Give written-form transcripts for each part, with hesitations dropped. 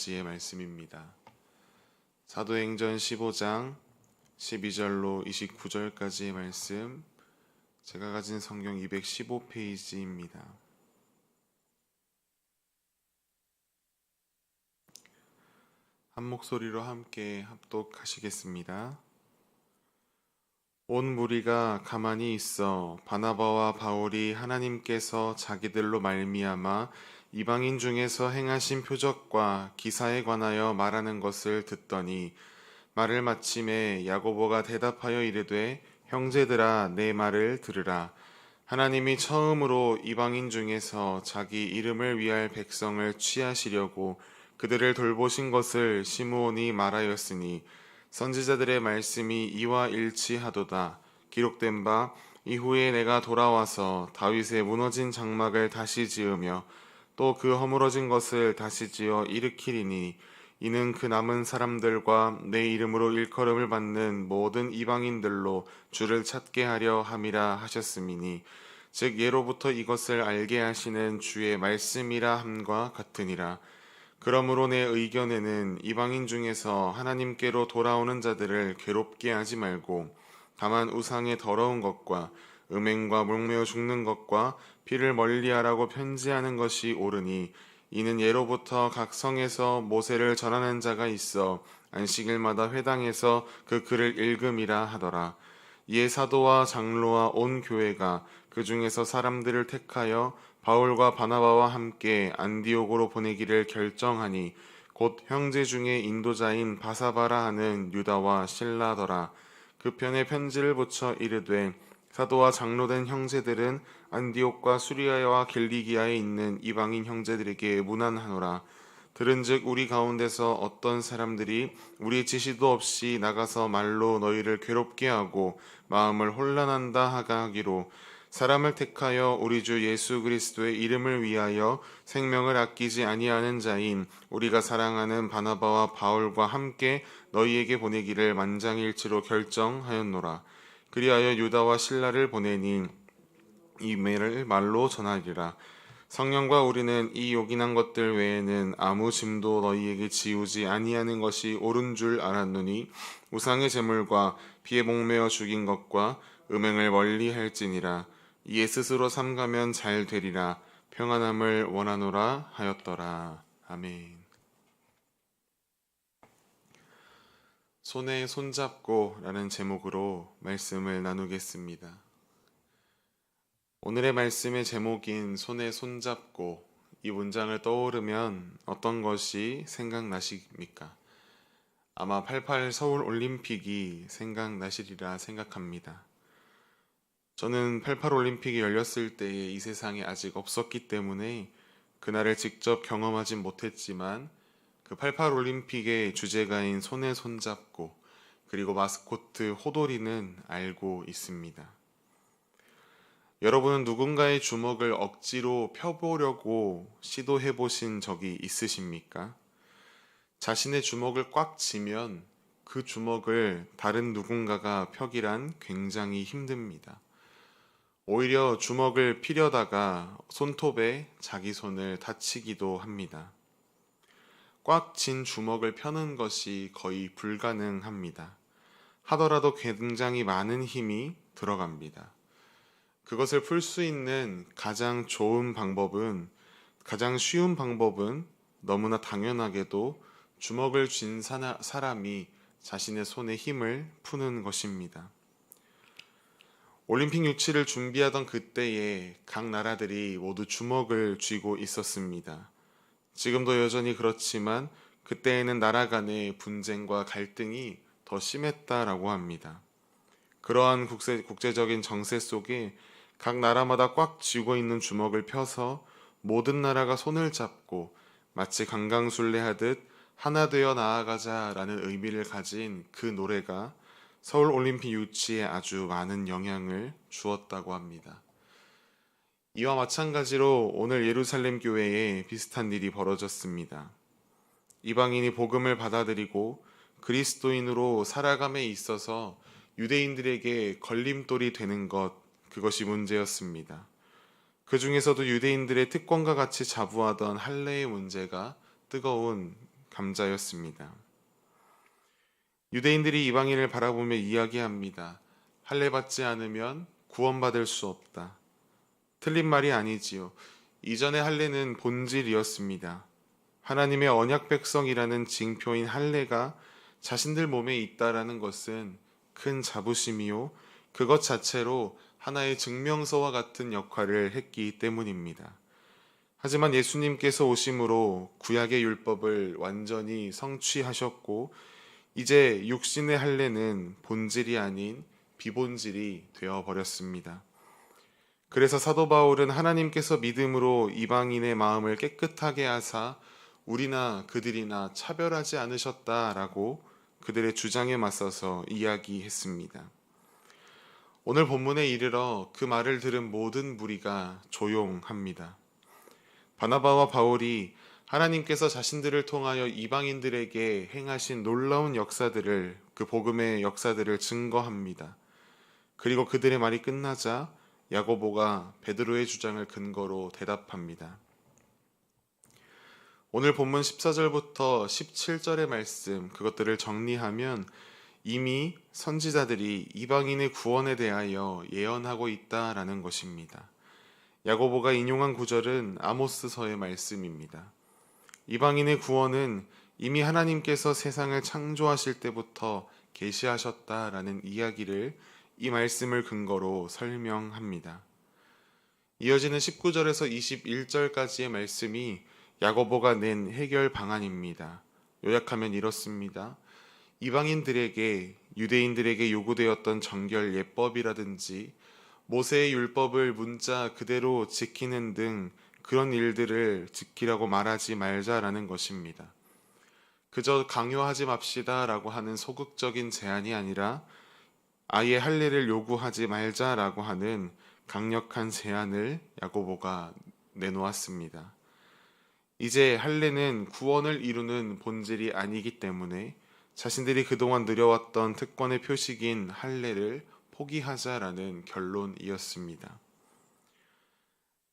아버지의 말씀입니다. 사도행전 15장 12절로 29절까지의 말씀, 제가 가진 성경 215페이지입니다. 한 목소리로 함께 합독하시겠습니다. 온 무리가 가만히 있어 바나바와 바울이 하나님께서 자기들로 말미암아 이방인 중에서 행하신 표적과 기사에 관하여 말하는 것을 듣더니 말을 마침에 야고보가 대답하여 이르되 형제들아 내 말을 들으라. 하나님이 처음으로 이방인 중에서 자기 이름을 위할 백성을 취하시려고 그들을 돌보신 것을 시므온이 말하였으니 선지자들의 말씀이 이와 일치하도다. 기록된 바 이후에 내가 돌아와서 다윗의 무너진 장막을 다시 지으며 또 그 허물어진 것을 다시 지어 일으키리니 이는 그 남은 사람들과 내 이름으로 일컬음을 받는 모든 이방인들로 주를 찾게 하려 함이라 하셨음이니 즉 예로부터 이것을 알게 하시는 주의 말씀이라 함과 같으니라. 그러므로 내 의견에는 이방인 중에서 하나님께로 돌아오는 자들을 괴롭게 하지 말고 다만 우상의 더러운 것과 음행과 목매어 죽는 것과 피를 멀리하라고 편지하는 것이 옳으니 이는 예로부터 각 성에서 모세를 전하는 자가 있어 안식일마다 회당에서 그 글을 읽음이라 하더라. 이에 사도와 장로와 온 교회가 그 중에서 사람들을 택하여 바울과 바나바와 함께 안디옥으로 보내기를 결정하니 곧 형제 중에 인도자인 바사바라 하는 유다와 실라더라. 그 편에 편지를 붙여 이르되 사도와 장로된 형제들은 안디옥과 수리아와 길리기아에 있는 이방인 형제들에게 문안하노라. 들은즉 우리 가운데서 어떤 사람들이 우리 지시도 없이 나가서 말로 너희를 괴롭게 하고 마음을 혼란한다 하가 하기로 사람을 택하여 우리 주 예수 그리스도의 이름을 위하여 생명을 아끼지 아니하는 자인 우리가 사랑하는 바나바와 바울과 함께 너희에게 보내기를 만장일치로 결정하였노라. 그리하여 유다와 실라를 보내니 이 메를 말로 전하리라. 성령과 우리는 이 요긴한 것들 외에는 아무 짐도 너희에게 지우지 아니하는 것이 옳은 줄 알았노니 우상의 제물과 피에 목매어 죽인 것과 음행을 멀리 할지니라. 이에 스스로 삼가면 잘 되리라. 평안함을 원하노라 하였더라. 아멘. 손에 손잡고 라는 제목으로 말씀을 나누겠습니다. 오늘의 말씀의 제목인 손에 손잡고, 이 문장을 떠오르면 어떤 것이 생각나십니까? 아마 88 서울 올림픽이 생각나시리라 생각합니다. 저는 88 올림픽이 열렸을 때에 이 세상에 아직 없었기 때문에 그날을 직접 경험하진 못했지만 그 88 올림픽의 주제가인 손에 손잡고 그리고 마스코트 호돌이는 알고 있습니다. 여러분은 누군가의 주먹을 억지로 펴보려고 시도해 보신 적이 있으십니까? 자신의 주먹을 꽉 쥐면 그 주먹을 다른 누군가가 펴기란 굉장히 힘듭니다. 오히려 주먹을 피려다가 손톱에 자기 손을 다치기도 합니다. 꽉 쥔 주먹을 펴는 것이 거의 불가능합니다. 하더라도 굉장히 많은 힘이 들어갑니다. 그것을 풀 수 있는 가장 쉬운 방법은 너무나 당연하게도 주먹을 쥔 사람이 자신의 손에 힘을 푸는 것입니다. 올림픽 유치를 준비하던 그때에 각 나라들이 모두 주먹을 쥐고 있었습니다. 지금도 여전히 그렇지만 그때에는 나라 간의 분쟁과 갈등이 더 심했다라고 합니다. 그러한 국제적인 정세 속에 각 나라마다 꽉 쥐고 있는 주먹을 펴서 모든 나라가 손을 잡고 마치 강강술래하듯 하나 되어 나아가자라는 의미를 가진 그 노래가 서울 올림픽 유치에 아주 많은 영향을 주었다고 합니다. 이와 마찬가지로 오늘 예루살렘 교회에 비슷한 일이 벌어졌습니다. 이방인이 복음을 받아들이고 그리스도인으로 살아감에 있어서 유대인들에게 걸림돌이 되는 그것이 문제였습니다. 그 중에서도 유대인들의 특권과 같이 자부하던 할례의 문제가 뜨거운 감자였습니다. 유대인들이 이방인을 바라보며 이야기합니다. 할례 받지 않으면 구원받을 수 없다. 틀린 말이 아니지요. 이전의 할례는 본질이었습니다. 하나님의 언약 백성이라는 징표인 할례가 자신들 몸에 있다라는 것은 큰 자부심이요. 그것 자체로 하나의 증명서와 같은 역할을 했기 때문입니다. 하지만 예수님께서 오심으로 구약의 율법을 완전히 성취하셨고 이제 육신의 할례는 본질이 아닌 비본질이 되어 버렸습니다. 그래서 사도 바울은 하나님께서 믿음으로 이방인의 마음을 깨끗하게 하사 우리나 그들이나 차별하지 않으셨다라고 그들의 주장에 맞서서 이야기했습니다. 오늘 본문에 이르러 그 말을 들은 모든 무리가 조용합니다. 바나바와 바울이 하나님께서 자신들을 통하여 이방인들에게 행하신 놀라운 역사들을, 그 복음의 역사들을 증거합니다. 그리고 그들의 말이 끝나자 야고보가 베드로의 주장을 근거로 대답합니다. 오늘 본문 14절부터 17절의 말씀, 그것들을 정리하면 이미 선지자들이 이방인의 구원에 대하여 예언하고 있다라는 것입니다. 야고보가 인용한 구절은 아모스서의 말씀입니다. 이방인의 구원은 이미 하나님께서 세상을 창조하실 때부터 계시하셨다라는 이야기를 이 말씀을 근거로 설명합니다. 이어지는 19절에서 21절까지의 말씀이 야고보가 낸 해결 방안입니다. 요약하면 이렇습니다. 이방인들에게 유대인들에게 요구되었던 정결 예법이라든지 모세의 율법을 문자 그대로 지키는 등 그런 일들을 지키라고 말하지 말자라는 것입니다. 그저 강요하지 맙시다라고 하는 소극적인 제안이 아니라 아예 할례를 요구하지 말자라고 하는 강력한 제안을 야고보가 내놓았습니다. 이제 할례는 구원을 이루는 본질이 아니기 때문에 자신들이 그동안 누려왔던 특권의 표식인 할례를 포기하자라는 결론이었습니다.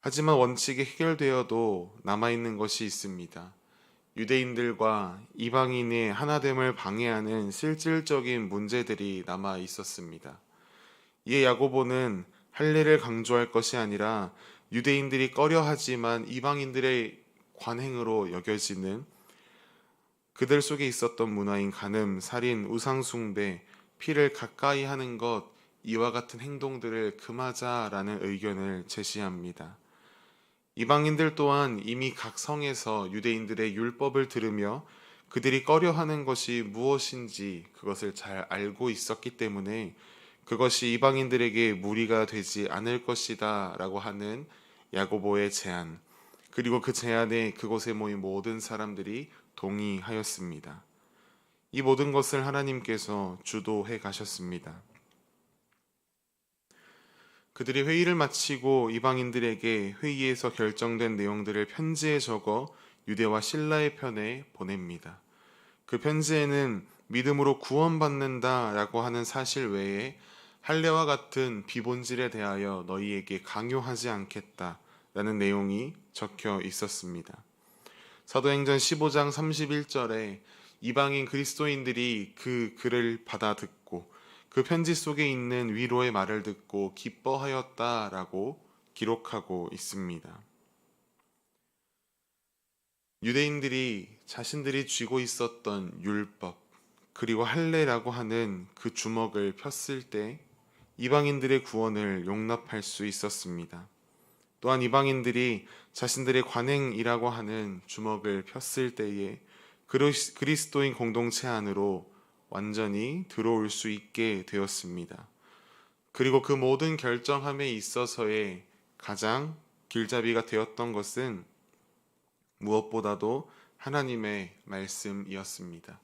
하지만 원칙이 해결되어도 남아있는 것이 있습니다. 유대인들과 이방인의 하나됨을 방해하는 실질적인 문제들이 남아 있었습니다. 이에 야고보는 할례를 강조할 것이 아니라 유대인들이 꺼려하지만 이방인들의 관행으로 여겨지는 그들 속에 있었던 문화인 간음, 살인, 우상숭배, 피를 가까이 하는 것, 이와 같은 행동들을 금하자라는 의견을 제시합니다. 이방인들 또한 이미 각 성에서 유대인들의 율법을 들으며 그들이 꺼려하는 것이 무엇인지 그것을 잘 알고 있었기 때문에 그것이 이방인들에게 무리가 되지 않을 것이다 라고 하는 야고보의 제안, 그리고 그 제안에 그곳에 모인 모든 사람들이 동의하였습니다. 이 모든 것을 하나님께서 주도해 가셨습니다. 그들이 회의를 마치고 이방인들에게 회의에서 결정된 내용들을 편지에 적어 유대와 신라의 편에 보냅니다. 그 편지에는 믿음으로 구원받는다라고 하는 사실 외에 할례와 같은 비본질에 대하여 너희에게 강요하지 않겠다라는 내용이 적혀 있었습니다. 사도행전 15장 31절에 이방인 그리스도인들이 그 글을 받아 듣고 그 편지 속에 있는 위로의 말을 듣고 기뻐하였다라고 기록하고 있습니다. 유대인들이 자신들이 쥐고 있었던 율법 그리고 할례라고 하는 그 주먹을 폈을 때 이방인들의 구원을 용납할 수 있었습니다. 또한 이방인들이 자신들의 관행이라고 하는 주먹을 폈을 때에 그리스도인 공동체 안으로 완전히 들어올 수 있게 되었습니다. 그리고 그 모든 결정함에 있어서의 가장 길잡이가 되었던 것은 무엇보다도 하나님의 말씀이었습니다.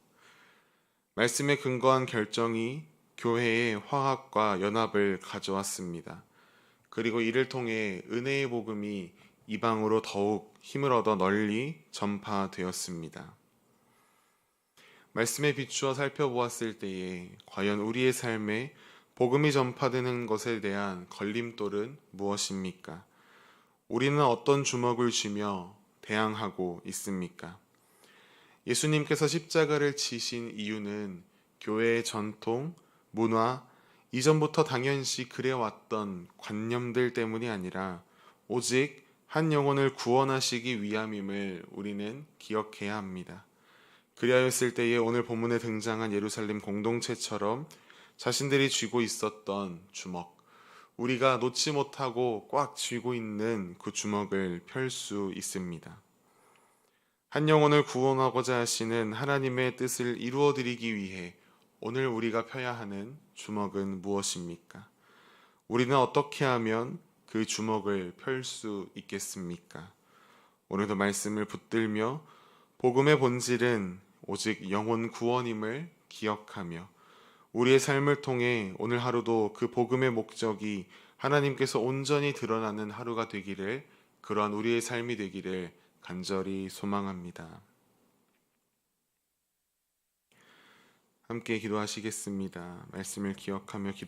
말씀에 근거한 결정이 교회의 화합과 연합을 가져왔습니다. 그리고 이를 통해 은혜의 복음이 이방으로 더욱 힘을 얻어 널리 전파되었습니다. 말씀에 비추어 살펴보았을 때에 과연 우리의 삶에 복음이 전파되는 것에 대한 걸림돌은 무엇입니까? 우리는 어떤 주먹을 쥐며 대항하고 있습니까? 예수님께서 십자가를 지신 이유는 교회의 전통, 문화, 이전부터 당연시 그래왔던 관념들 때문이 아니라 오직 한 영혼을 구원하시기 위함임을 우리는 기억해야 합니다. 그리하였을 때에 오늘 본문에 등장한 예루살렘 공동체처럼 자신들이 쥐고 있었던 주먹, 우리가 놓지 못하고 꽉 쥐고 있는 그 주먹을 펼 수 있습니다. 한 영혼을 구원하고자 하시는 하나님의 뜻을 이루어드리기 위해 오늘 우리가 펴야 하는 주먹은 무엇입니까? 우리는 어떻게 하면 그 주먹을 펼 수 있겠습니까? 오늘도 말씀을 붙들며 복음의 본질은 오직 영혼 구원임을 기억하며 우리의 삶을 통해 오늘 하루도 그 복음의 목적이 하나님께서 온전히 드러나는 하루가 되기를, 그러한 우리의 삶이 되기를 간절히 소망합니다. 함께 기도하시겠습니다. 말씀을 기억하며 기도하시겠습니다.